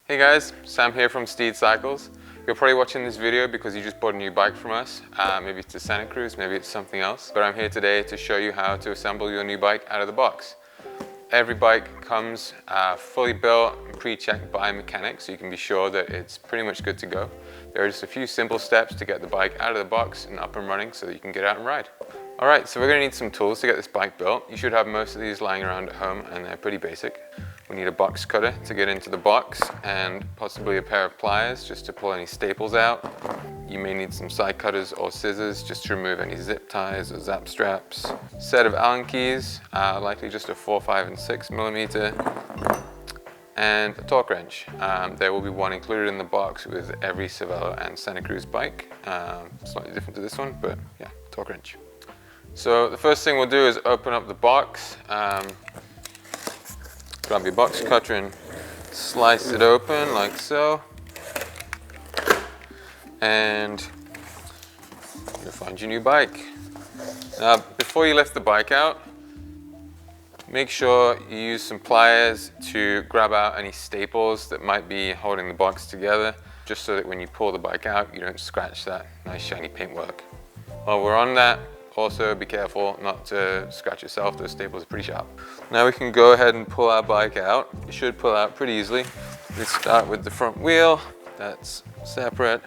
Hey guys, Sam here from Steed Cycles. You're probably watching this video because you just bought a new bike from us. Maybe it's a Santa Cruz, maybe it's something else. But I'm here today to show you how to assemble your new bike out of the box. Every bike comes fully built and pre-checked by a mechanic, so you can be sure that it's pretty much good to go. There are just a few simple steps to get the bike out of the box and up and running so that you can get out and ride. Alright, so we're going to need some tools to get this bike built. You should have most of these lying around at home and they're pretty basic. We need a box cutter to get into the box and possibly a pair of pliers just to pull any staples out. You may need some side cutters or scissors just to remove any zip ties or zap straps. Set of Allen keys, likely just a 4, 5 and 6 millimeter, and a torque wrench. There will be one included in the box with every Cervelo and Santa Cruz bike. Slightly different to this one, but yeah, torque wrench. So the first thing we'll do is open up the box. Grab your box cutter and slice it open like so. And you'll find your new bike. Now, before you lift the bike out, make sure you use some pliers to grab out any staples that might be holding the box together, just so that when you pull the bike out, you don't scratch that nice shiny paintwork. While we're on that, also be careful not to scratch yourself, those staples are pretty sharp. Now we can go ahead and pull our bike out. It should pull out pretty easily. We start with the front wheel, that's separate.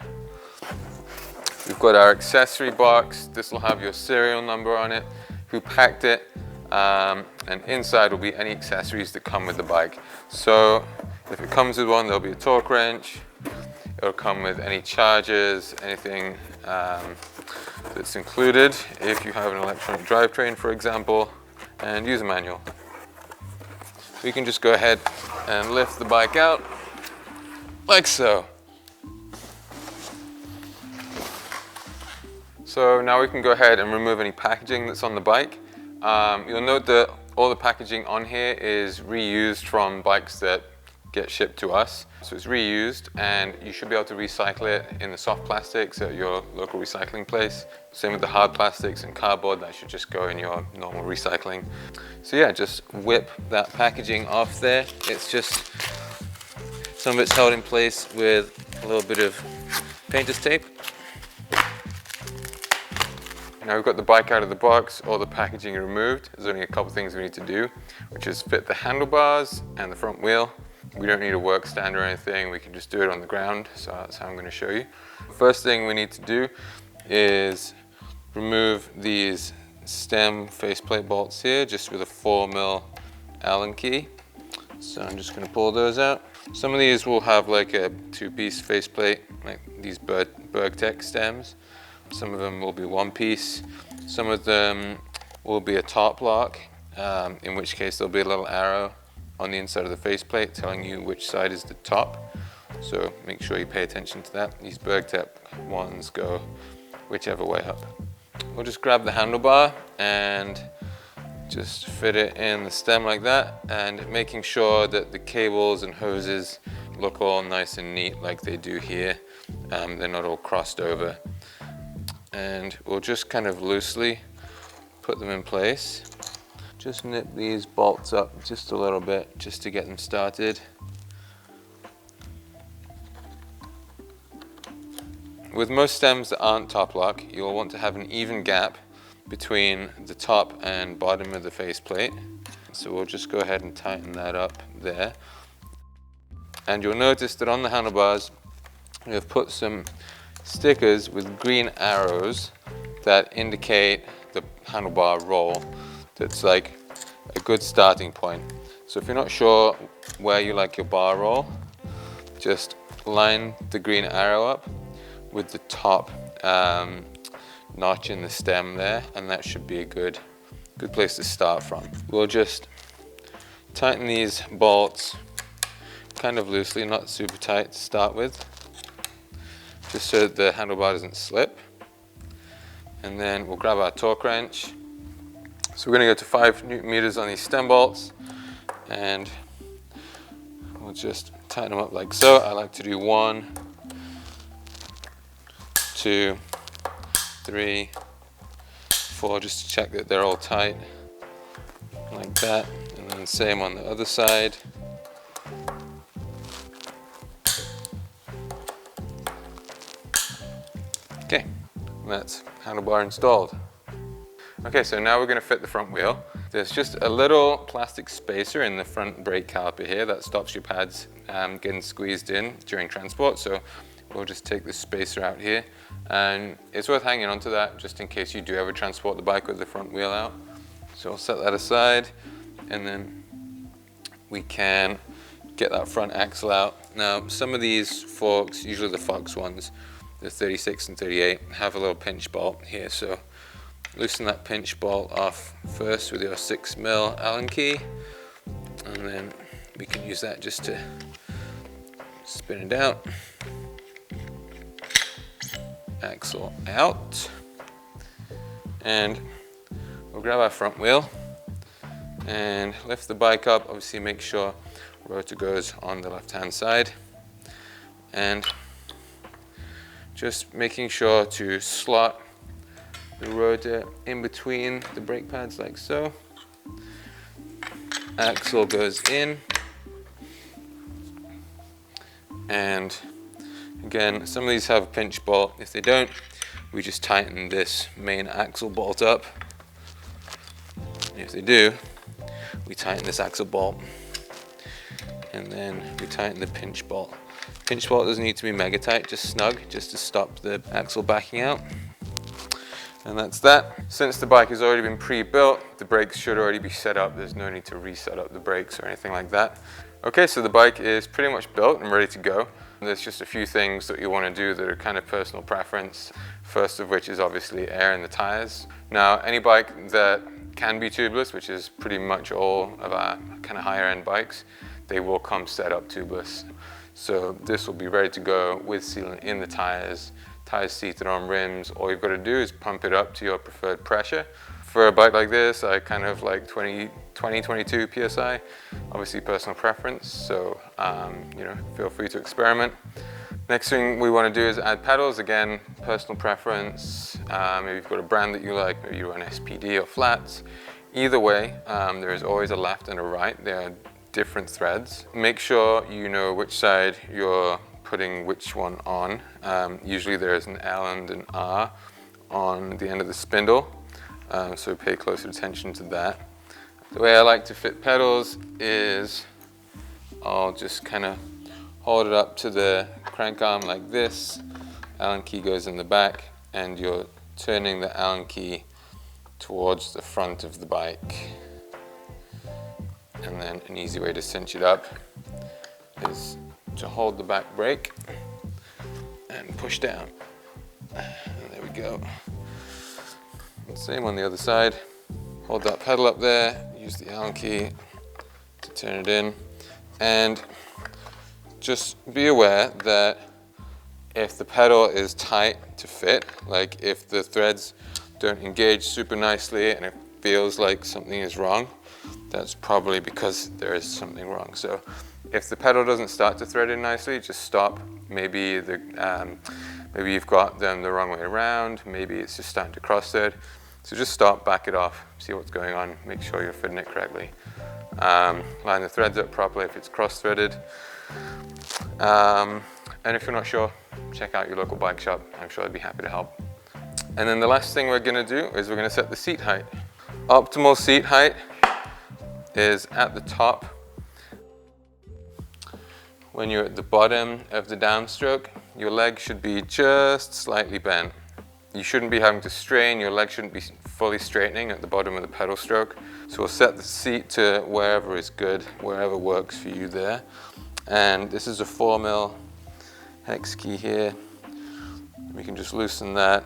We've got our accessory box. This will have your serial number on it, who packed it, and inside will be any accessories that come with the bike. So if it comes with one, there'll be a torque wrench. It'll come with any chargers, anything that's included if you have an electronic drivetrain, for example, and user manual. We can just go ahead and lift the bike out like so. So now we can go ahead and remove any packaging that's on the bike. You'll note that all the packaging on here is reused from bikes that get shipped to us. So it's reused and you should be able to recycle it in the soft plastics at your local recycling place. Same with the hard plastics and cardboard, that should just go in your normal recycling. So yeah, just whip that packaging off there. It's just, some of it's held in place with a little bit of painter's tape. Now we've got the bike out of the box, all the packaging removed. There's only a couple things we need to do, which is fit the handlebars and the front wheel. We don't need a work stand or anything, we can just do it on the ground, so that's how I'm going to show you. First thing we need to do is remove these stem faceplate bolts here, just with a 4mm Allen key. So I'm just going to pull those out. Some of these will have like a 2-piece faceplate, like these Bergtech stems. Some of them will be 1-piece. Some of them will be a top lock, in which case there'll be a little arrow on the inside of the faceplate telling you which side is the top. So make sure you pay attention to that. These Bergtech ones go whichever way up. We'll just grab the handlebar and just fit it in the stem like that, and making sure that the cables and hoses look all nice and neat like they do here. They're not all crossed over. And we'll just kind of loosely put them in place. Just nip these bolts up just a little bit just to get them started. With most stems that aren't top lock, you'll want to have an even gap between the top and bottom of the faceplate. So we'll just go ahead and tighten that up there. And you'll notice that on the handlebars, we have put some stickers with green arrows that indicate the handlebar roll. That's like a good starting point. So if you're not sure where you like your bar roll, just line the green arrow up with the top notch in the stem there, and that should be a good place to start from. We'll just tighten these bolts kind of loosely, not super tight to start with, just so that the handlebar doesn't slip. And then we'll grab our torque wrench. So we're going to go to 5 Newton meters on these stem bolts, and we'll just tighten them up like so. I like to do 1, 2, 3, 4, just to check that they're all tight, like that. And then same on the other side. Okay, that's handlebar installed. Okay, so now we're going to fit the front wheel. There's just a little plastic spacer in the front brake caliper here that stops your pads getting squeezed in during transport. So we'll just take this spacer out here, and it's worth hanging onto that just in case you do ever transport the bike with the front wheel out. So I'll set that aside, and then we can get that front axle out. Now, some of these forks, usually the Fox ones, the 36 and 38, have a little pinch bolt here. So loosen that pinch bolt off first with your 6mm Allen key, and then we can use that just to spin it out. Axle out, and we'll grab our front wheel and lift the bike up. Obviously make sure rotor goes on the left hand side, and just making sure to slot the rotor in between the brake pads like so. Axle goes in, and again, some of these have a pinch bolt. If they don't, we just tighten this main axle bolt up. If they do, we tighten this axle bolt, and then we tighten the pinch bolt. Pinch bolt doesn't need to be mega tight, just snug, just to stop the axle backing out. And that's that. Since the bike has already been pre-built, the brakes should already be set up. There's no need to reset up the brakes or anything like that. Okay, so the bike is pretty much built and ready to go. There's just a few things that you want to do that are kind of personal preference. First of which is obviously air in the tires. Now, any bike that can be tubeless, which is pretty much all of our kind of higher end bikes, they will come set up tubeless. So this will be ready to go with sealant in the tires seated on rims. All you've got to do is pump it up to your preferred pressure. For a bike like this, I kind of like 22 PSI, obviously personal preference, so you know, feel free to experiment. Next thing we want to do is add pedals. Again, personal preference. Maybe you've got a brand that you like, maybe you run SPD or flats. Either way, there is always a left and a right. They are different threads. Make sure you know which side you're putting which one on. Usually there is an L and an R on the end of the spindle, so pay close attention to that. The way I like to fit pedals is I'll just kind of hold it up to the crank arm like this. Allen key goes in the back, and you're turning the Allen key towards the front of the bike. And then an easy way to cinch it up is to hold the back brake and push down. And there we go. And same on the other side. Hold that pedal up there, use the Allen key to turn it in, and just be aware that if the pedal is tight to fit, like if the threads don't engage super nicely and it feels like something is wrong, that's probably because there is something wrong. So if the pedal doesn't start to thread in nicely, just stop. Maybe you've got them the wrong way around. Maybe it's just starting to cross thread. So just stop, back it off, see what's going on, make sure you're fitting it correctly. Line the threads up properly if it's cross-threaded. And if you're not sure, check out your local bike shop. I'm sure they'd be happy to help. And then the last thing we're going to do is we're going to set the seat height. Optimal seat height is at the top. When you're at the bottom of the downstroke, your leg should be just slightly bent. You shouldn't be having to strain, your leg shouldn't be fully straightening at the bottom of the pedal stroke. So we'll set the seat to wherever is good, wherever works for you there. And this is a 4mm hex key here. We can just loosen that.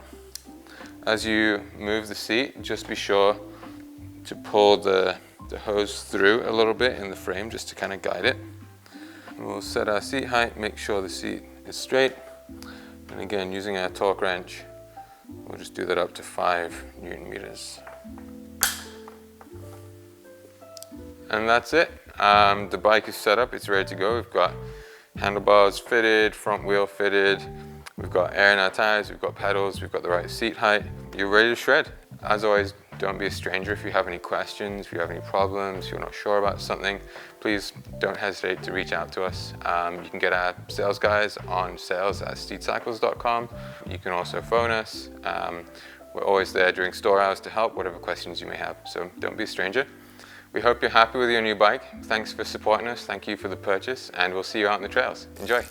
As you move the seat, just be sure to pull the hose through a little bit in the frame just to kind of guide it. And we'll set our seat height, make sure the seat is straight. And again, using our torque wrench, we'll just do that up to 5 Newton meters. And that's it. The bike is set up, it's ready to go. We've got handlebars fitted, front wheel fitted. We've got air in our tires, we've got pedals, we've got the right seat height. You're ready to shred. As always, Don't be a stranger. If you have any questions, if you have any problems, you're not sure about something, please don't hesitate to reach out to us. You can get our sales guys on sales@steedcycles.com. You can also phone us. We're always there during store hours to help, whatever questions you may have. So don't be a stranger. We hope you're happy with your new bike. Thanks for supporting us. Thank you for the purchase, and we'll see you out on the trails. Enjoy.